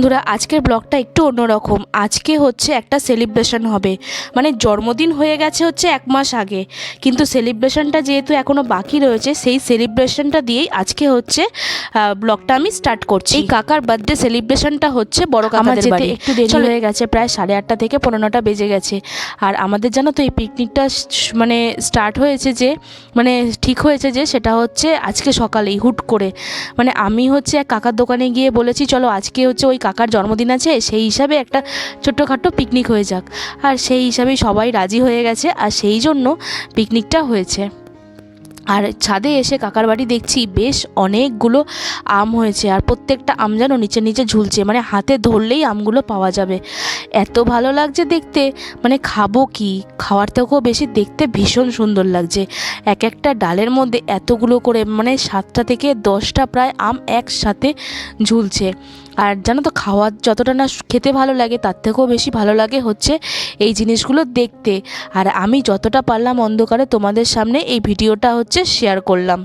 বন্ধুরা, আজকের ব্লগটা একটু অন্যরকম। আজকে হচ্ছে একটা সেলিব্রেশন হবে, মানে জন্মদিন হয়ে গেছে হচ্ছে 1 মাস আগে, কিন্তু সেলিব্রেশনটা যেহেতু এখনও বাকি রয়েছে, সেই সেলিব্রেশনটা দিয়েই আজকে হচ্ছে ব্লগটা আমি স্টার্ট করছি। এই কাকার বার্থডে সেলিব্রেশনটা হচ্ছে বড় কাকাদের বাড়ি। একটু দেরি হয়ে গেছে, প্রায় 8:30 থেকে 9:15 বেজে গেছে। আর আমাদের জানো তো এই পিকনিকটা মানে স্টার্ট হয়েছে যে, মানে ঠিক হয়েছে যে সেটা হচ্ছে আজকে সকালেই হুট করে। মানে আমি হচ্ছে এক কাকার দোকানে গিয়ে বলেছি চলো আজকে হচ্ছে ওই কাকার জন্মদিন আছে, সেই হিসাবে একটা ছোট্টখাট্টো পিকনিক হয়ে যাক। আর সেই হিসাবেই সবাই রাজি হয়ে গেছে, আর সেই জন্য পিকনিকটা হয়েছে। আর ছাদে এসে কাকার বাড়ি দেখছি বেশ অনেকগুলো আম হয়েছে, আর প্রত্যেকটা আম যেন নিচে নিচে ঝুলছে, মানে হাতে ধরলেই আমগুলো পাওয়া যাবে। এত ভালো লাগছে দেখতে, মানে খাবো কি, খাওয়ার থেকেও বেশি দেখতে ভীষণ সুন্দর লাগছে। এক একটা ডালের মধ্যে এতগুলো করে, মানে 7টা থেকে 10টা প্রায় আম একসাথে ঝুলছে। আর জানো তো, খাওয়ার যতটা না খেতে ভালো লাগে, তার থেকেও বেশি ভালো লাগে হচ্ছে এই জিনিসগুলো দেখতে। আর আমি যতটা পারলাম অন্ধকারে তোমাদের সামনে এই ভিডিওটা হচ্ছে শেয়ার করলাম।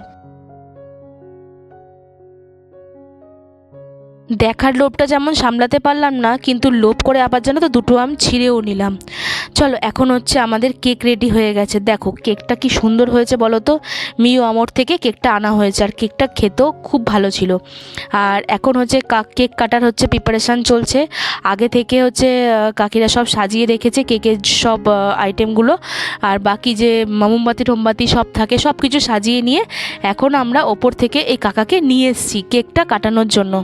দেখার লোভটা যেমন সামলাতে পারলাম না, কিন্তু লোভ করে আবার জানো তো 2টো আম ছিঁড়েও নিলাম। চলো, এখন হচ্ছে আমাদের কেক রেডি হয়ে গেছে। দেখো কেকটা কি সুন্দর হয়েছে বলো তো। মিও আমর থেকে কেকটা আনা হয়েছে, আর কেকটা খেতেও খুব ভালো ছিল। আর এখন হচ্ছে কেক কাটার হচ্ছে প্রিপারেশান চলছে। আগে থেকে হচ্ছে কাকিরা সব সাজিয়ে রেখেছে কেকের সব আইটেমগুলো, আর বাকি যে মোমবাতি টোমবাতি সব থাকে সব কিছু সাজিয়ে নিয়ে এখন আমরা ওপর থেকে এই কাকাকে নিয়ে এসেছি কেকটা কাটানোর জন্য।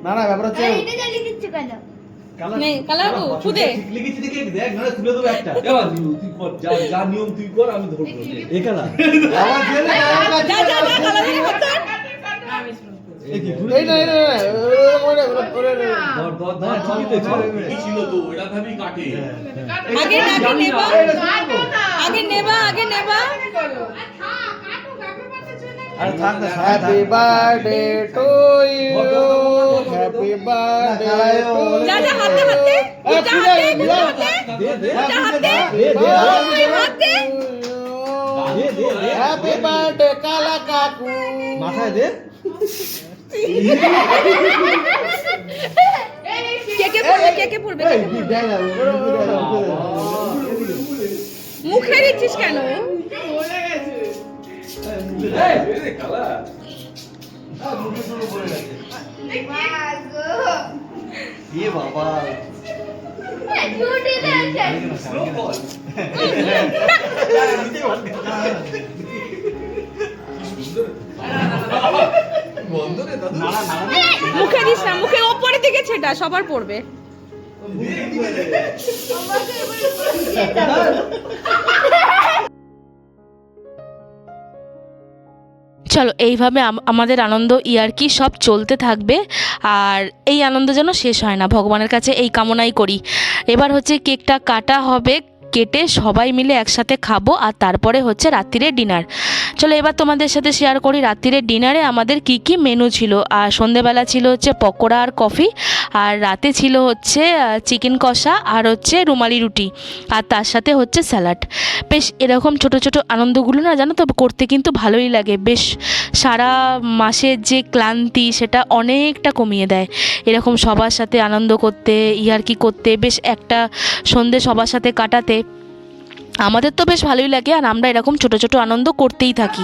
না না ব্যাপার হচ্ছে এইটা জালি কিচ্ছু কেন নেই কালার খুদে লিখেছি দেখে দেখ না তুলে দেবো একটা এবার তুই কর যা যা নিয়ম তুই কর আমি ধরবো এই কালা আমার ছেলে যা যা যা কালার করতে এই না ওরে ওরে ধর ধর ধর ঠিকই তো কি ছিল তো এটা ভাবি কাটে আগে নেবা আগে নেবা আগে নেবা আরে থাক না happy birthday to you happy birthday to যা যা হাতে হাতে যা হাতে দে দে যা হাতে হাতে হ্যাপি বার্থডে কালা কাকু মাথায় দে কে পড়বে এই দেখ না মুখে দিচ্ছিস কেন এই কালা মুখে শুরু করে গেছে এ বাবা ছুটি দিয়েছে স্লো বল বন্ধ রে দাদু মুখে দিস না, মুখে ওপরের দিকে ছেটা সবার পড়বে। চলো, এইভাবে আমাদের আনন্দ ইয়ার্কি সব চলতে থাকবে, আর এই আনন্দ যেন শেষ হয় না, ভগবানের কাছে এই কামনাই করি। এবার হচ্ছে কেকটা কাটা হবে, কেটে সবাই মিলে একসাথে খাবো, আর তারপরে হচ্ছে রাত্রিরে ডিনার। চলো এবার তোমাদের সাথে শেয়ার করি রাত্রিরে ডিনারে আমাদের কি কি মেনু ছিল। আর সন্ধেবেলা ছিল হচ্ছে পকোড়া আর কফি, আর রাতে ছিল হচ্ছে চিকেন কষা আর হচ্ছে রুমালি রুটি, আর তার সাথে হচ্ছে স্যালাড। বেশ এরকম ছোট ছোট আনন্দগুলো না জানো তো করতে কিন্তু ভালোই লাগে, বেশ সারা মাসের যে ক্লান্তি সেটা অনেকটা কমিয়ে দেয়। এরকম সবার সাথে আনন্দ করতে, ইয়ার্কি করতে, বেশ একটা সন্ধে সবার সাথে কাটাতে আমাদের তো বেশ ভালোই লাগে, আর আমরা এরকম ছোট ছোট আনন্দ করতেই থাকি।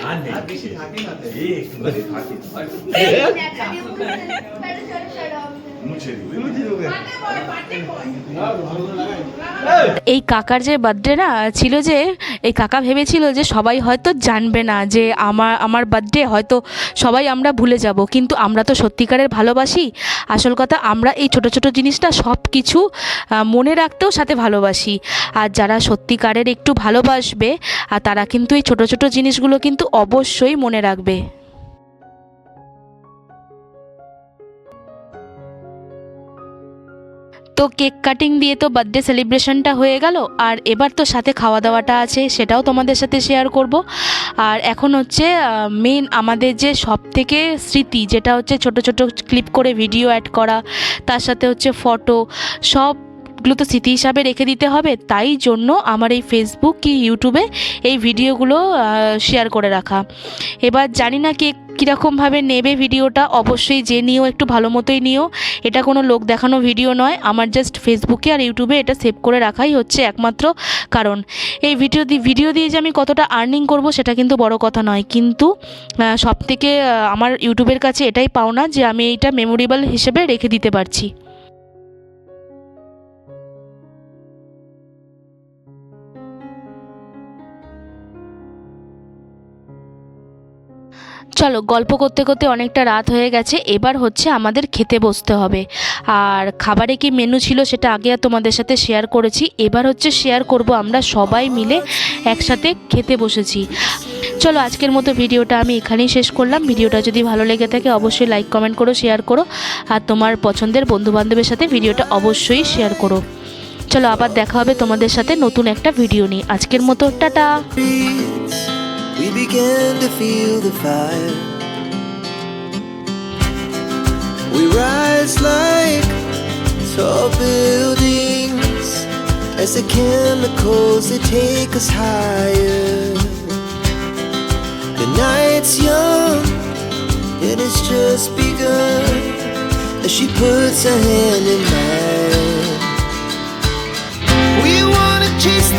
আর নেই বেশি থাকে না এই একটু করে থাকে মুছে দিই এই কাকার যে বার্থডে না ছিল, যে এই কাকা ভেবেছিল যে সবাই হয়তো জানবে না যে আমার বার্থডে, হয়তো সবাই আমরা ভুলে যাব, কিন্তু আমরা তো সত্যিকারের ভালোবাসি। আসল কথা, আমরা এই ছোট ছোট জিনিসটা সব কিছু মনে রাখতেও সাথে ভালোবাসি। আর যারা সত্যিকারের একটু ভালোবাসবে, আর তারা কিন্তু এই ছোট ছোট জিনিসগুলো কিন্তু অবশ্যই মনে রাখবে। তো কেক কাটিং দিয়ে তো বার্থডে সেলিব্রেশনটা হয়ে গেল, আর এবার তো সাথে খাওয়া দাওয়াটা আছে, সেটাও তোমাদের সাথে শেয়ার করব। আর এখন হচ্ছে মেন আমাদের যে সব থেকে স্মৃতি, যেটা হচ্ছে ছোট ছোট ক্লিপ করে ভিডিও অ্যাড করা, তার সাথে হচ্ছে ফটো, সবগুলো তো স্মৃতি হিসাবে রেখে দিতে হবে। তাই জন্য আমার এই ফেসবুক কি ইউটিউবে এই ভিডিওগুলো শেয়ার করে রাখা। এবার জানি না কীরকমভাবে নেবে ভিডিওটা, অবশ্যই যে নিও একটু ভালো মতোই নিও। এটা কোনো লোক দেখানো ভিডিও নয়, আমার জাস্ট ফেসবুকে আর ইউটিউবে এটা সেভ করে রাখাই হচ্ছে একমাত্র কারণ। এই ভিডিও দিয়ে যে আমি কতটা আর্নিং করব সেটা কিন্তু বড় কথা নয়, কিন্তু সবথেকে আমার ইউটিউবের কাছে এটাই পাওনা যে আমি এইটা মেমোরেবল হিসেবে রেখে দিতে পারছি। চলো, গল্প করতে করতে অনেকটা রাত হয়ে গেছে, এবার হচ্ছে আমাদের খেতে বসতে হবে। আর খাবারে কি মেনু ছিল সেটা আগে আর তোমাদের সাথে শেয়ার করেছি, এবার হচ্ছে শেয়ার করব আমরা সবাই মিলে একসাথে খেতে বসেছি। চলো, আজকের মতো ভিডিওটা আমি এখানেই শেষ করলাম। ভিডিওটা যদি ভালো লেগে থাকে অবশ্যই লাইক কমেন্ট করো, শেয়ার করো, আর তোমার পছন্দের বন্ধুবান্ধবের সাথে ভিডিওটা অবশ্যই শেয়ার করো। চলো, আবার দেখা হবে তোমাদের সাথে নতুন একটা ভিডিও নিয়ে। আজকের মতো tata. We began to feel the fire. We rise like tall buildings as the chemicals they take us higher. The night's young and it's just begun as she puts her hand in mine. We wanna chase the